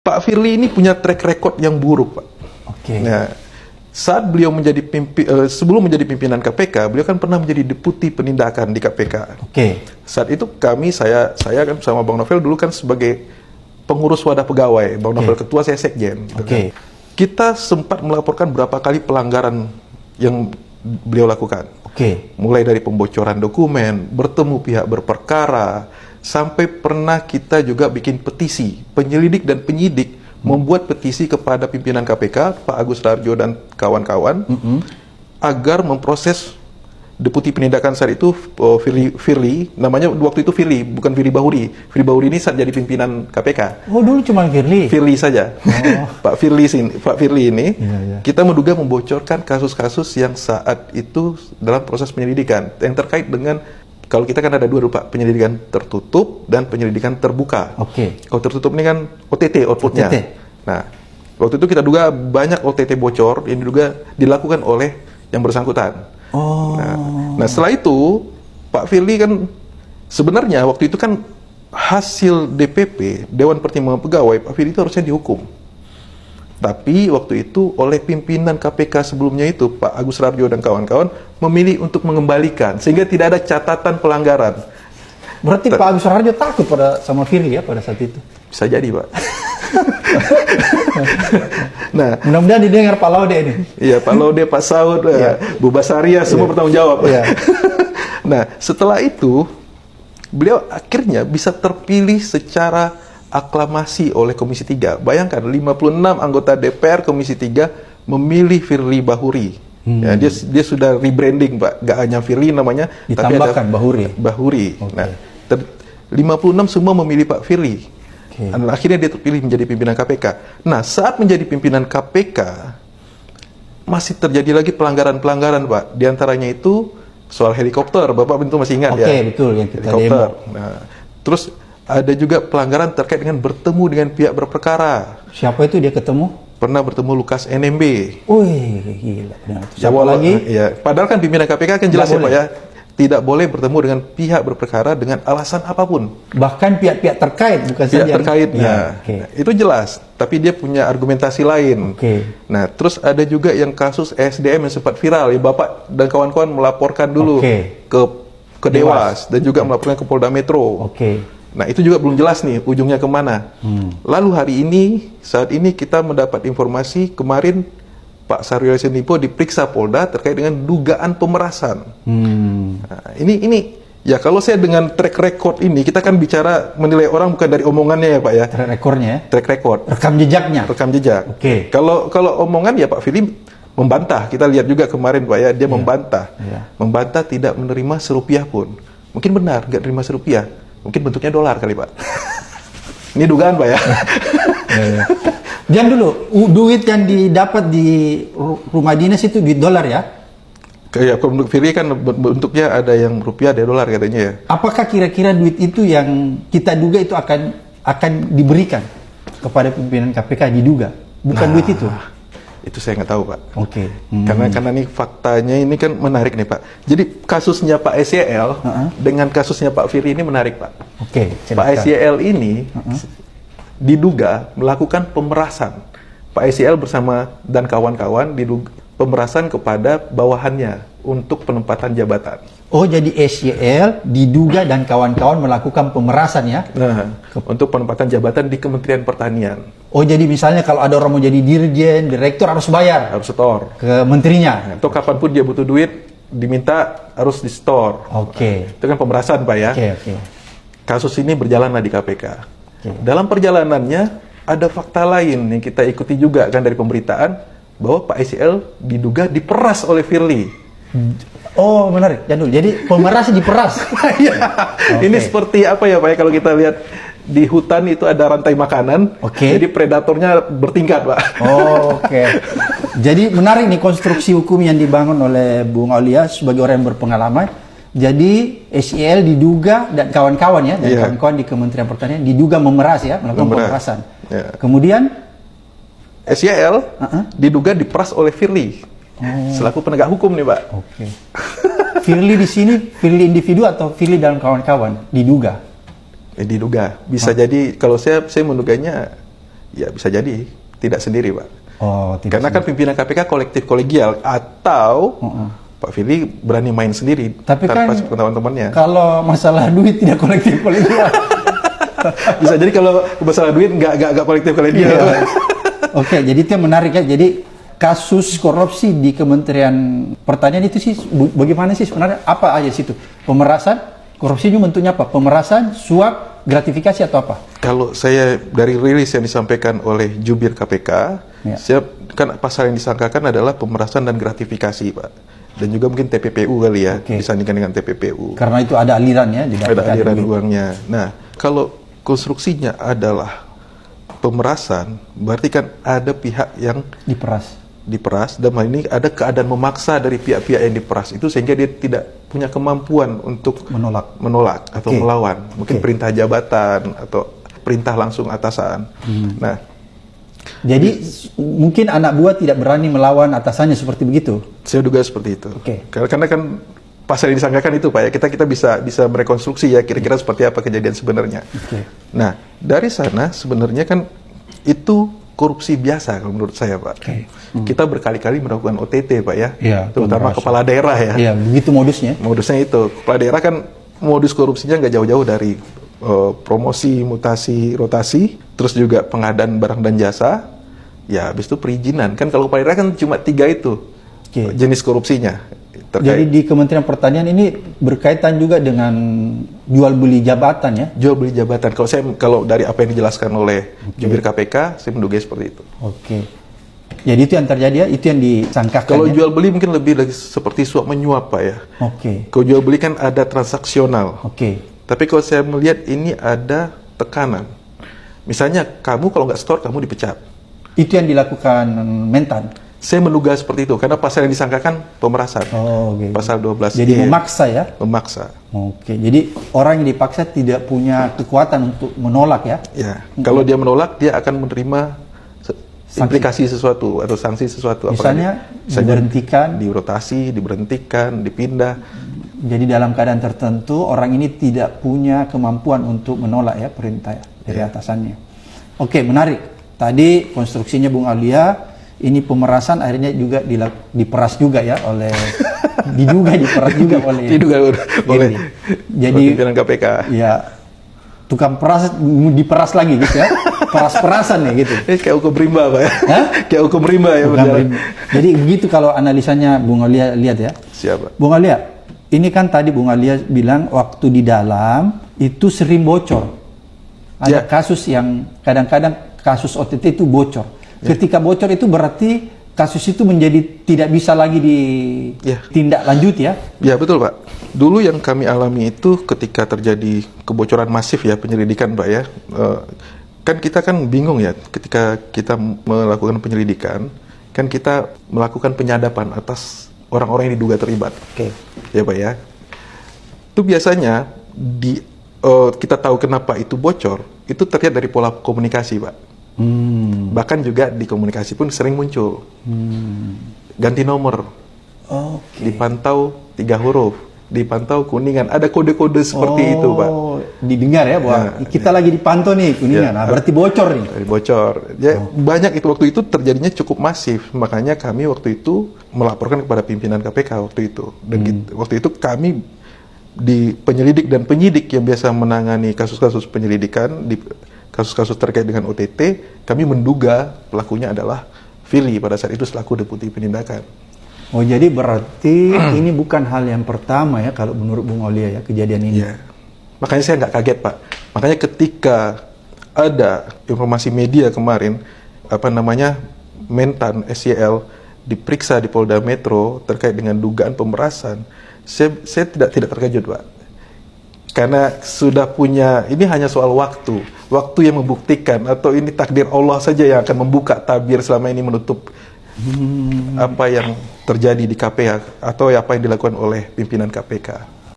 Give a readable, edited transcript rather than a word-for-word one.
Pak Firly ini punya track record yang buruk, Pak. Oke. Nah, saat beliau menjadi sebelum menjadi pimpinan KPK, beliau kan pernah menjadi deputi penindakan di KPK. Oke. Saat itu saya kan sama Bang Novel dulu kan sebagai pengurus wadah pegawai, Bang Novel ketua, saya sekjen. Oke. Kita sempat melaporkan berapa kali pelanggaran yang beliau lakukan. Oke. Mulai dari pembocoran dokumen, bertemu pihak berperkara, sampai pernah kita juga bikin petisi. Penyelidik dan penyidik membuat petisi kepada pimpinan KPK, Pak Agus Rarjo dan kawan-kawan, agar memproses deputi penindakan saat itu, Firly, namanya waktu itu Firly, bukan Firly Bahuri. Firly Bahuri ini saat jadi pimpinan KPK. Oh, dulu cuma Firly? Firly saja. Oh. Pak Firly ini, kita menduga membocorkan kasus-kasus yang saat itu dalam proses penyelidikan, yang terkait dengan, kalau kita kan ada dua Pak, penyelidikan tertutup dan penyelidikan terbuka. Oke. Kalau tertutup ini kan OTT, outputnya. OTT. Nah, waktu itu kita duga banyak OTT bocor yang diduga dilakukan oleh yang bersangkutan. Oh. Nah, setelah itu Pak Firly kan sebenarnya waktu itu kan hasil DPP, Dewan Pertimbangan Pegawai, Pak Firly itu harusnya dihukum. Tapi waktu itu oleh pimpinan KPK sebelumnya itu, Pak Agus Rarjo dan kawan-kawan, memilih untuk mengembalikan sehingga tidak ada catatan pelanggaran. Berarti Pak Agus Rarjo takut sama Firly ya pada saat itu? Bisa jadi, Pak. Nah, mudah-mudahan didengar Pak Laude ini. Iya, Pak Laude, Pak Saud, Bu Basaria, semua bertanggung jawab. Nah, setelah itu beliau akhirnya bisa terpilih secara aklamasi oleh Komisi 3. Bayangkan 56 anggota DPR Komisi 3 memilih Firly Bahuri. Ya, dia sudah rebranding, Pak. Gak hanya Firly namanya, ditambahkan tapi ada Bahuri. Okay. Nah, 56 semua memilih Pak Firly. Dan akhirnya dia terpilih menjadi pimpinan KPK. Nah, saat menjadi pimpinan KPK, masih terjadi lagi pelanggaran-pelanggaran, Pak. Di antaranya itu soal helikopter. Bapak tentu masih ingat ya? Oke, betul. Yang kita helikopter. Demo. Nah, terus ada juga pelanggaran terkait dengan bertemu dengan pihak berperkara. Siapa itu dia ketemu? Pernah bertemu Lukas NMB. Wih, gila. Siapa lagi? Ya, padahal kan pimpinan KPK kan jelas ya, Pak ya. Tidak boleh bertemu dengan pihak berperkara dengan alasan apapun. Bahkan pihak-pihak terkait, bukan pihak saja terkait. Nah, itu jelas. Tapi dia punya argumentasi lain. Nah, terus ada juga yang kasus SDM yang sempat viral. Ya, Bapak dan kawan-kawan melaporkan dulu ke Dewas dan juga melaporkan ke Polda Metro. Nah, itu juga belum jelas nih ujungnya kemana. Lalu hari ini, saat ini kita mendapat informasi kemarin Pak Syahrul Yassin Limpo diperiksa Polda terkait dengan dugaan pemerasan. Nah, ini ya kalau saya dengan track record ini, kita kan bicara menilai orang bukan dari omongannya ya, Pak ya. Track recordnya. Track record. Rekam jejaknya. Rekam jejak. Kalau omongan ya Pak Firly membantah. Kita lihat juga kemarin, Pak ya, dia membantah. Membantah tidak menerima serupiah pun. Mungkin benar nggak terima serupiah. Mungkin bentuknya dolar kali, Pak. Ini dugaan, Pak ya. Jangan dulu, duit yang didapat di rumah dinas itu duit dolar ya? Kayak menurut Firly kan bentuknya ada yang rupiah, ada dolar katanya ya. Apakah kira-kira duit itu yang kita duga itu akan diberikan kepada pimpinan KPK, diduga? Bukan duit itu? Itu saya nggak tahu, Pak. Karena ini faktanya ini kan menarik nih, Pak. Jadi kasusnya Pak SYL dengan kasusnya Pak Firly ini menarik, Pak. Pak SYL ini diduga melakukan pemerasan. Pak SYL bersama dan kawan-kawan diduga pemerasan kepada bawahannya untuk penempatan jabatan. Oh, jadi SYL diduga dan kawan-kawan melakukan pemerasan ya? Nah, untuk penempatan jabatan di Kementerian Pertanian. Oh, jadi misalnya kalau ada orang mau jadi dirjen, direktur harus bayar? Harus setor. Ke menterinya? Atau kapanpun dia butuh duit, diminta harus di-store. Itu kan pemerasan, Pak ya. Kasus ini berjalanlah di KPK. Dalam perjalanannya ada fakta lain yang kita ikuti juga kan dari pemberitaan bahwa Pak SYL diduga diperas oleh Firly. Oh, menarik. Jadi pemeras diperas. Ini seperti apa ya, Pak ya, kalau kita lihat di hutan itu ada rantai makanan. Jadi predatornya bertingkat, Pak. Jadi menarik nih konstruksi hukum yang dibangun oleh Bung Aulia sebagai orang yang berpengalaman. Jadi SYL diduga dan kawan-kawan ya, dan kawan-kawan di Kementerian Pertanian diduga memeras ya, melakukan pemerasan. Kemudian SYL diduga diperas oleh Firly selaku penegak hukum nih, Pak. Firly di sini, Firly individu atau Firly dan kawan-kawan diduga? Diduga. Bisa jadi kalau saya menduganya Ya bisa jadi tidak sendiri, Pak. Oh, tidak Karena kan pimpinan KPK kolektif kolegial, atau Pak Firly berani main sendiri tapi tanpa kan sepengetahuan temannya. kalau masalah duit tidak kolektif kolegial. Bisa jadi kalau masalah duit nggak kolektif kolegial. Iya. Oke, jadi itu yang menarik ya. Jadi kasus korupsi di Kementerian Pertanian itu sih bagaimana sih sebenarnya? Apa aja situ? Pemerasan, korupsi itu bentuknya apa? Pemerasan, suap, gratifikasi atau apa? Kalau saya dari rilis yang disampaikan oleh jubir KPK, kan pasal yang disangkakan adalah pemerasan dan gratifikasi, Pak. Dan juga mungkin TPPU kali ya, disandingkan dengan TPPU. Karena itu ada aliran ya, ada aliran uangnya. Nah, kalau konstruksinya adalah pemerasan, berarti kan ada pihak yang diperas, dan hal ini ada keadaan memaksa dari pihak-pihak yang diperas itu sehingga dia tidak punya kemampuan untuk menolak atau melawan, mungkin perintah jabatan atau perintah langsung atasan. Nah, jadi mungkin anak buah tidak berani melawan atasannya seperti begitu. Saya duga seperti itu. Karena kan pasal yang disangkakan itu, Pak ya, kita bisa merekonstruksi ya kira-kira seperti apa kejadian sebenarnya. Nah, dari sana sebenarnya kan itu korupsi biasa kalau menurut saya, Pak. Kita berkali-kali melakukan OTT, Pak ya, terutama kepala daerah ya. Iya, begitu modusnya. Modusnya itu, kepala daerah kan modus korupsinya nggak jauh-jauh dari promosi, mutasi, rotasi, terus juga pengadaan barang dan jasa, ya habis itu perizinan. Kan kalau kepala daerah kan cuma 3 itu jenis korupsinya. Jadi di Kementerian Pertanian ini berkaitan juga dengan jual beli jabatan ya? Jual beli jabatan. Kalau dari apa yang dijelaskan oleh jubir KPK, saya menduga seperti itu. Jadi itu yang terjadi ya, itu yang disangkakan. Kalau jual beli mungkin lebih lagi seperti suap menyuap, Pak ya. Kalau jual beli kan ada transaksional. Tapi kalau saya melihat ini ada tekanan. Misalnya kamu kalau nggak store kamu dipecat. Itu yang dilakukan Mentan. Saya menduga seperti itu, karena pasal yang disangkakan pemerasan. Pasal 12. Jadi memaksa ya? Memaksa. Jadi orang yang dipaksa tidak punya kekuatan untuk menolak ya? Ya, kalau dia menolak, dia akan menerima implikasi sesuatu atau sanksi sesuatu. Misalnya diberhentikan, dirotasi, diberhentikan, dipindah. Jadi dalam keadaan tertentu, orang ini tidak punya kemampuan untuk menolak ya perintah dari atasannya. Menarik. Tadi konstruksinya Bung Aulia, ini pemerasan akhirnya juga diperas juga ya oleh diperas juga oleh jadi pimpinan KPK. Ya, tukang peras diperas lagi gitu ya. Peras-perasan ya gitu. Kayak hukum rimba, Pak ya. Kayak hukum rimba ya. Jadi begitu kalau analisanya Bung Aulia lihat ya. Siapa? Bung Aulia, ini kan tadi Bung Aulia bilang waktu di dalam itu sering bocor. Ada kasus yang kadang-kadang kasus OTT itu bocor. Ketika bocor itu berarti kasus itu menjadi tidak bisa lagi ditindak lanjut ya? Ya betul, Pak. Dulu yang kami alami itu ketika terjadi kebocoran masif ya penyelidikan, Pak ya. Kan kita kan bingung ya ketika kita melakukan penyelidikan, kan kita melakukan penyadapan atas orang-orang yang diduga terlibat. Ya, Pak ya. Itu biasanya kita tahu kenapa itu bocor, itu terlihat dari pola komunikasi, Pak. Bahkan juga di komunikasi pun sering muncul ganti nomor, dipantau 3 huruf, dipantau Kuningan, ada kode-kode seperti itu, Pak. Didengar ya bahwa kita lagi dipantau nih Kuningan, berarti bocor nih. Bocor. Ya, banyak itu waktu itu terjadinya cukup masif, makanya kami waktu itu melaporkan kepada pimpinan KPK waktu itu. Dan waktu itu kami di penyelidik dan penyidik yang biasa menangani kasus-kasus penyelidikan di kasus-kasus terkait dengan OTT, kami menduga pelakunya adalah Firly pada saat itu selaku Deputi Penindakan. Jadi berarti ini bukan hal yang pertama ya kalau menurut Bung Aulia ya kejadian ini. Makanya saya nggak kaget, Pak. Makanya ketika ada informasi media kemarin, Mentan SYL diperiksa di Polda Metro terkait dengan dugaan pemerasan, saya tidak terkejut, Pak. Karena sudah punya, ini hanya soal waktu yang membuktikan, atau ini takdir Allah saja yang akan membuka tabir selama ini menutup apa yang terjadi di KPK atau apa yang dilakukan oleh pimpinan KPK.